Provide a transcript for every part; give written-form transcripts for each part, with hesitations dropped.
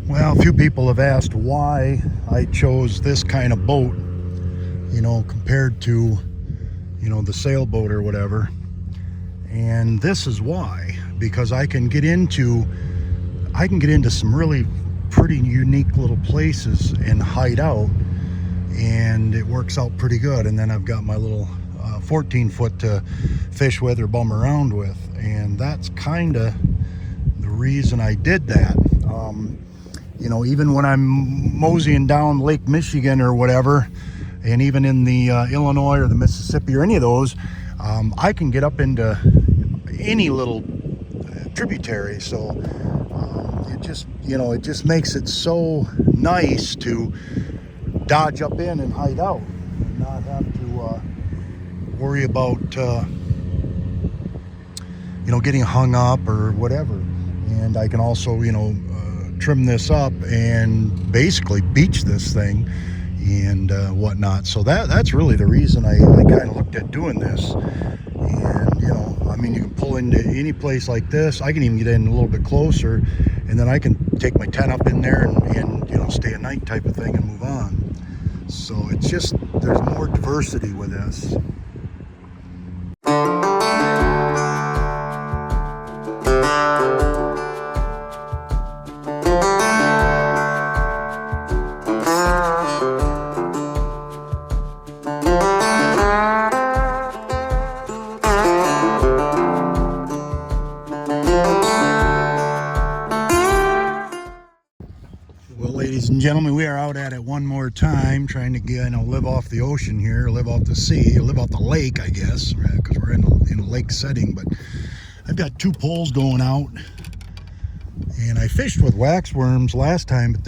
Well, a few people have asked why I chose this kind of boat, compared to, the sailboat or whatever. And this is why, because I can get into some really pretty unique little places and hide out, and it works out pretty good. And then I've got my little 14 foot to fish with or bum around with, and that's kind of the reason I did that. Even when I'm moseying down Lake Michigan or whatever, and even in the Illinois or the Mississippi or any of those, I can get up into any little tributary. So it just makes it so nice to dodge up in and hide out and not have to worry about getting hung up or whatever. And I can also trim this up and basically beach this thing and whatnot. So that's really the reason I kind of looked at doing this. And you can pull into any place like this. I can even get in a little bit closer, and then I can take my tent up in there and stay at night type of thing and move on. So it's just, there's more diversity with this. Ladies and gentlemen, we are out at it one more time, trying to get, live off the ocean here, live off the sea, or live off the lake, I guess, because we're in a lake setting. But I've got 2 poles going out, and I fished with waxworms last time, but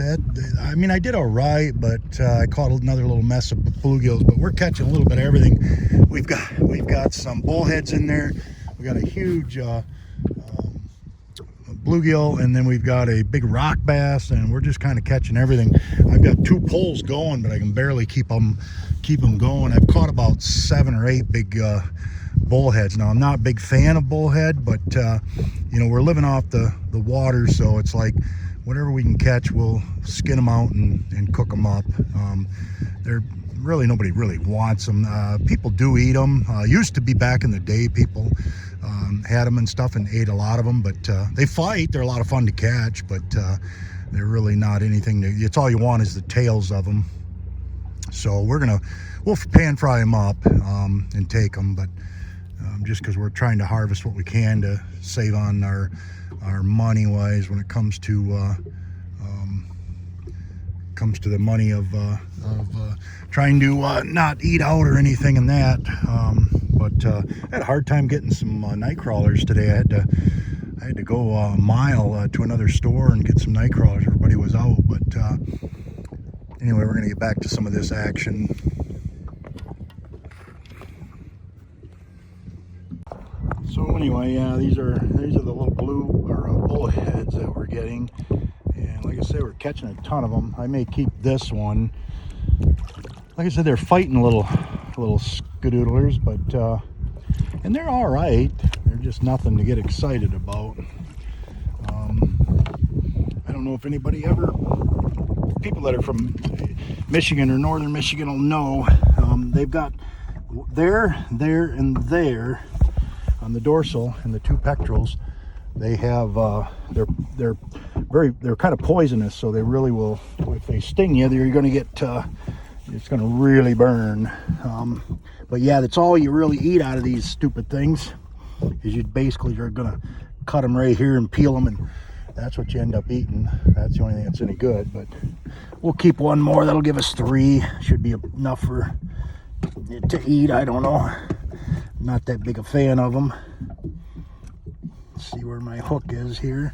I did all right, but I caught another little mess of bluegills. But we're catching a little bit of everything. We've got some bullheads in there. We got a huge bluegill, and then we've got a big rock bass, and we're just kind of catching everything. I've got 2 poles going, but I can barely keep them going. I've caught about 7 or 8 big bullheads. Now, I'm not a big fan of bullhead, but we're living off the water, so it's like whatever we can catch, we'll skin them out and cook them up. They're really, nobody really wants them. People do eat them. Used to be back in the day, people had them and stuff and ate a lot of them, but they fight. They're a lot of fun to catch, but they're really not anything it's all you want is the tails of them. So we'll pan fry them up and take them, but just because we're trying to harvest what we can to save on our money wise when it comes to the money of trying to not eat out or anything in that. But I had a hard time getting some night crawlers today. I had to go a mile to another store and get some night crawlers. Everybody was out, but anyway, we're gonna get back to some of this action. So anyway, yeah, these are the little bullheads that we're getting, and like I said, we're catching a ton of them. I may keep this one. Like I said, they're fighting little skadoodlers, but and they're all right. They're just nothing to get excited about. I don't know if anybody people that are from Michigan or northern Michigan will know. They've got there, and there on the dorsal and the 2 pectorals. They have they're kind of poisonous, so they really will, if they sting you, you're going to get it's going to really burn. But yeah, that's all you really eat out of these stupid things, is you're going to cut them right here and peel them, and that's what you end up eating. That's the only thing that's any good. But we'll keep one more. That'll give us 3. Should be enough to eat. I don't know. Not that big a fan of them. Let's see where my hook is here.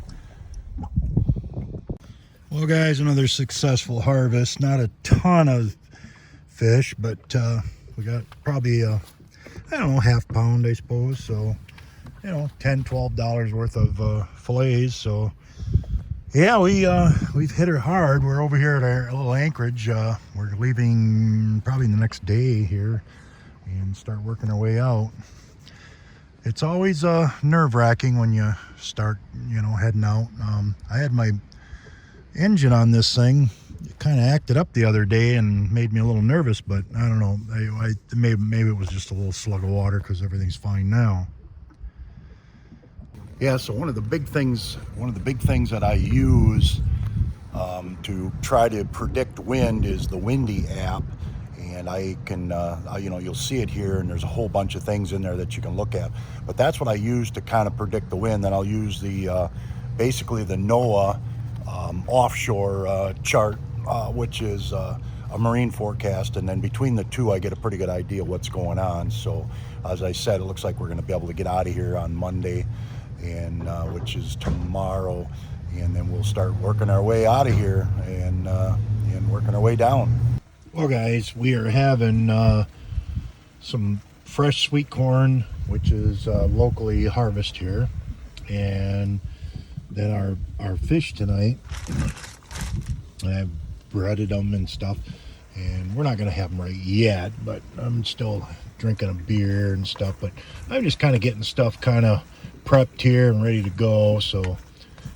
Well, guys, another successful harvest. Not a ton of fish, but we got probably half pound, I suppose. So $10-12 worth of fillets. So yeah, we've hit her hard. We're over here at our little anchorage. We're leaving probably the next day here and start working our way out. It's always nerve-wracking when you start heading out. I had my engine on this thing kind of acted up the other day and made me a little nervous, but I don't know. Maybe it was just a little slug of water, because everything's fine now. Yeah, so one of the big things that I use to try to predict wind is the Windy app. And I can, you'll see it here, and there's a whole bunch of things in there that you can look at. But that's what I use to kind of predict the wind. Then I'll use the basically the NOAA offshore chart, which is a marine forecast. And then between the two, I get a pretty good idea what's going on. So as I said, it looks like we're going to be able to get out of here on Monday, and which is tomorrow. And then we'll start working our way out of here and working our way down. Well, guys, we are having some fresh sweet corn, which is locally harvested here, and then our fish tonight. I've breaded them and stuff, and we're not going to have them right yet, but I'm still drinking a beer and stuff. But I'm just kind of getting stuff kind of prepped here and ready to go. So,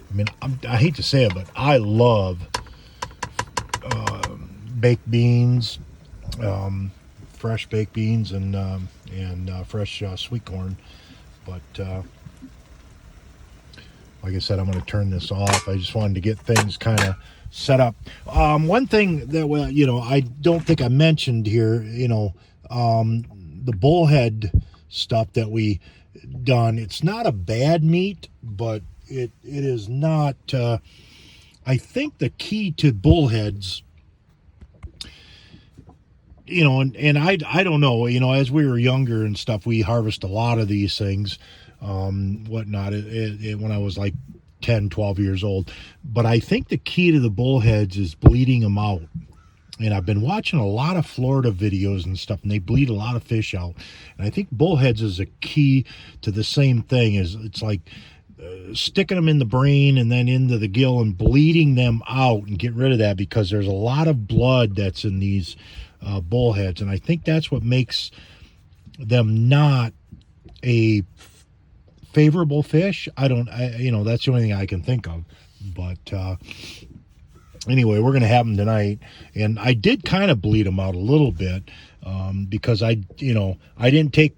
I mean, I hate to say it, but I love baked beans, fresh baked beans, and fresh sweet corn. But like I said, I'm going to turn this off. I just wanted to get things kind of set up. One thing that I don't think I mentioned here, the bullhead stuff that we done. It's not a bad meat, but it is not. I think the key to bullheads, and I don't know, as we were younger and stuff, we harvest a lot of these things, whatnot, when I was like 10, 12 years old. But I think the key to the bullheads is bleeding them out. And I've been watching a lot of Florida videos and stuff, and they bleed a lot of fish out. And I think bullheads is a key to the same thing. It's like sticking them in the brain and then into the gill and bleeding them out and get rid of that, because there's a lot of blood that's in these bullheads, and I think that's what makes them not a favorable fish. That's the only thing I can think of. But anyway, we're gonna have them tonight, and I did kind of bleed them out a little bit, because I didn't take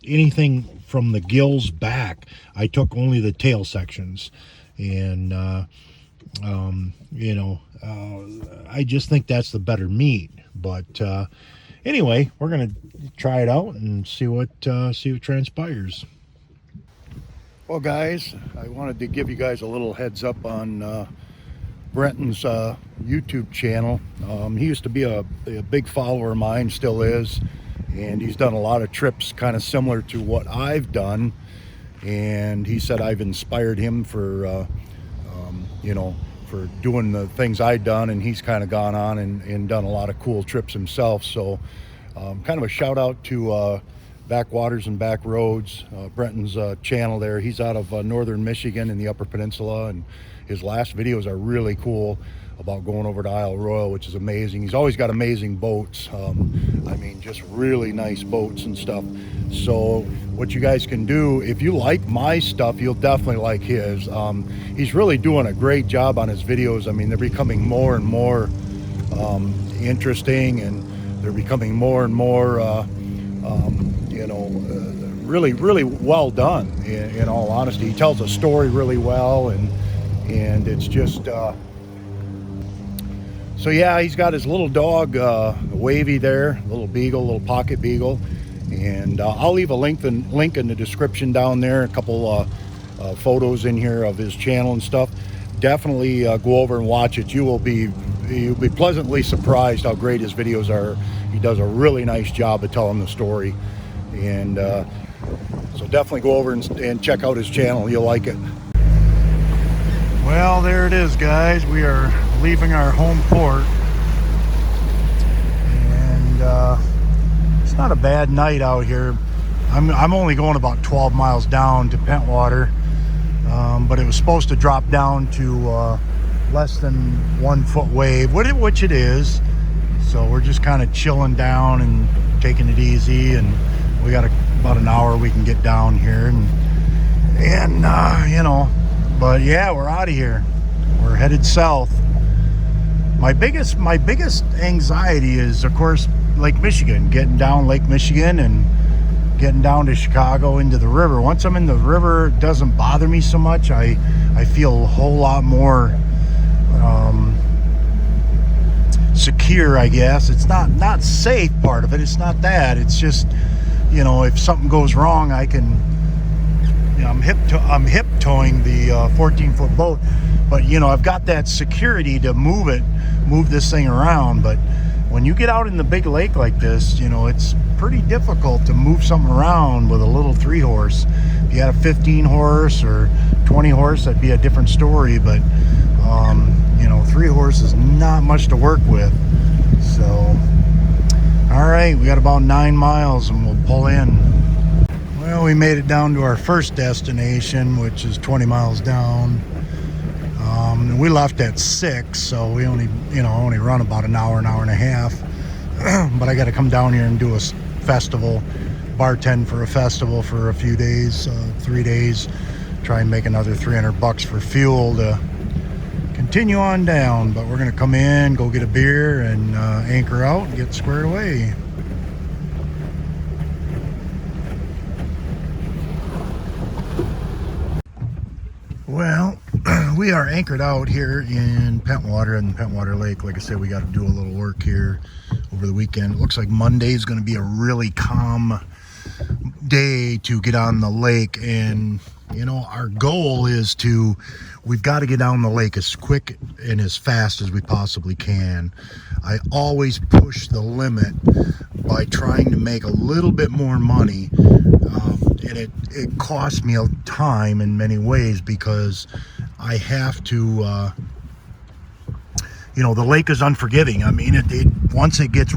anything from the gills back. I took only the tail sections, and I just think that's the better meat. But anyway, we're gonna try it out and see what transpires. Well, guys, I wanted to give you guys a little heads up on Brenton's YouTube channel. He used to be a big follower of mine, still is, and he's done a lot of trips kind of similar to what I've done. And he said I've inspired him for for doing the things I've done, and he's kind of gone on and done a lot of cool trips himself. So kind of a shout out to Backwaters and Back Roads, Brenton's channel there. He's out of northern Michigan in the Upper Peninsula, and his last videos are really cool about going over to Isle Royale, which is amazing. He's always got amazing boats. I mean, just really nice boats and stuff. So what you guys can do, if you like my stuff, you'll definitely like his. He's really doing a great job on his videos. I mean, they're becoming more and more interesting, and they're becoming more and more really, really well done, in all honesty. He tells a story really well, and it's just so yeah, he's got his little dog, Wavy there, little beagle, little pocket beagle, and I'll leave a link in the description down there, a couple photos in here of his channel and stuff. Definitely go over and watch it. You'll be pleasantly surprised how great his videos are. He does a really nice job of telling the story, and so definitely go over and check out his channel. You'll like it. Well, there it is, guys. We are leaving our home port, and it's not a bad night out here. I'm only going about 12 miles down to Pentwater, but it was supposed to drop down to less than 1 foot wave, which it is. So we're just kind of chilling down and taking it easy, and we got about an hour we can get down here, and but yeah, we're out of here. We're we're headed south. My biggest anxiety is, of course, Lake Michigan, getting down Lake Michigan and getting down to Chicago into the river. Once I'm in the river, it doesn't bother me so much. I feel a whole lot more secure, I guess. It's not safe part of it. It's not that. It's just, you know, if something goes wrong, I can, you know, I'm hip towing the 14-foot boat, but you know, I've got that security to move this thing around. But when you get out in the big lake like this, you know, it's pretty difficult to move something around with a little 3-horse. If you had a 15-horse or 20-horse, that'd be a different story, but you know, 3-horse is not much to work with. So all right, we got about 9 miles and we'll pull in. Well, we made it down to our first destination, which is 20 miles down. We left at 6, so we only run about an hour and a half. But I got to come down here and do a festival, bartend for a festival for a few days, 3 days. Try and make another $300 for fuel to continue on down. But we're gonna come in, go get a beer, and anchor out and get squared away. Well, we are anchored out here in Pentwater and Pentwater Lake. Like I said, we got to do a little work here over the weekend. It looks like Monday is going to be a really calm day to get on the lake. And, you know, our goal is we've got to get down the lake as quick and as fast as we possibly can. I always push the limit by trying to make a little bit more money. And it costs me a time in many ways because I have to, you know, the lake is unforgiving. I mean, once it gets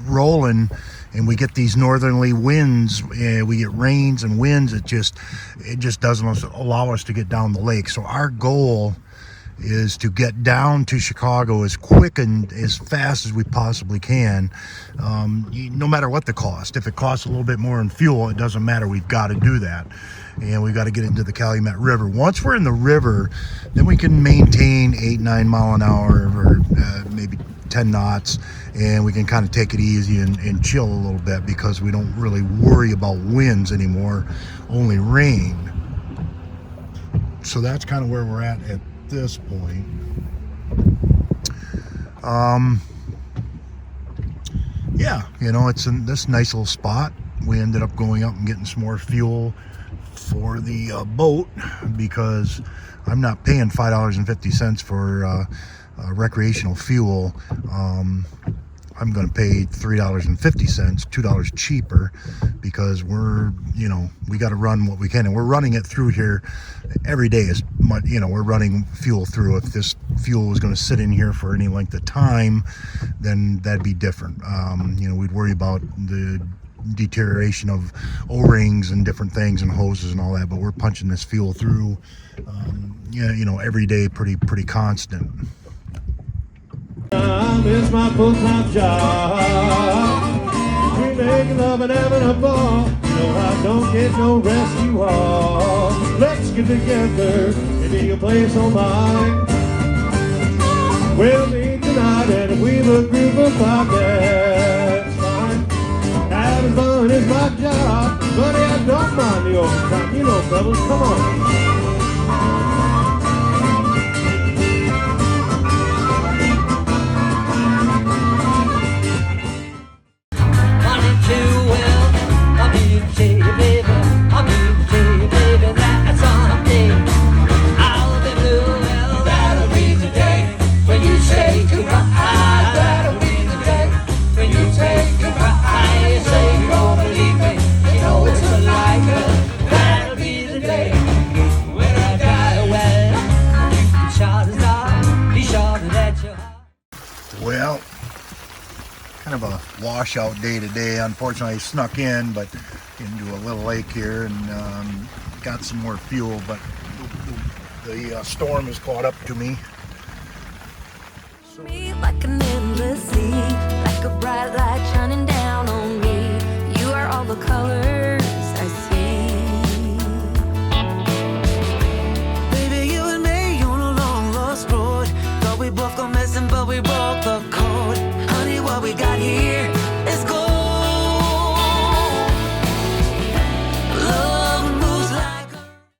rolling and we get these northerly winds, we get rains and winds, it just doesn't allow us to get down the lake. So our goal is to get down to Chicago as quick and as fast as we possibly can, no matter what the cost. If it costs a little bit more in fuel, it doesn't matter. We've got to do that, and we've got to get into the Calumet River. Once we're in the river, then we can maintain 8-9 mile an hour or maybe 10 knots, and we can kind of take it easy and chill a little bit because we don't really worry about winds anymore, only rain. So that's kind of where we're at this point. Yeah, you know, it's in this nice little spot. We ended up going up and getting some more fuel for the boat because I'm not paying $5.50 for recreational fuel. I'm going to pay $3.50, $2 cheaper, because we're, you know, we got to run what we can, and we're running it through here every day. As much, you know, we're running fuel through. If this fuel was going to sit in here for any length of time, then that'd be different. You know, we'd worry about the deterioration of O-rings and different things and hoses and all that, but we're punching this fuel through, you know, every day, pretty constant. It's my full-time job. We make love and having a ball. No, I don't get no rest, you all. Let's get together and be a place on mine. We'll meet tonight and we've a group of 5, that's fine. Having fun is my job, buddy, I don't mind the overtime. You know, fellas, come on. Well, kind of a washout day today. Unfortunately, I snuck in, but into a little lake here and got some more fuel, but the storm has caught up to me. Me like an endless sea, like a bright light shining down on me. You are all the colors I see. Baby, you and me on a long lost messing, but we broke the code. Honey, what we got here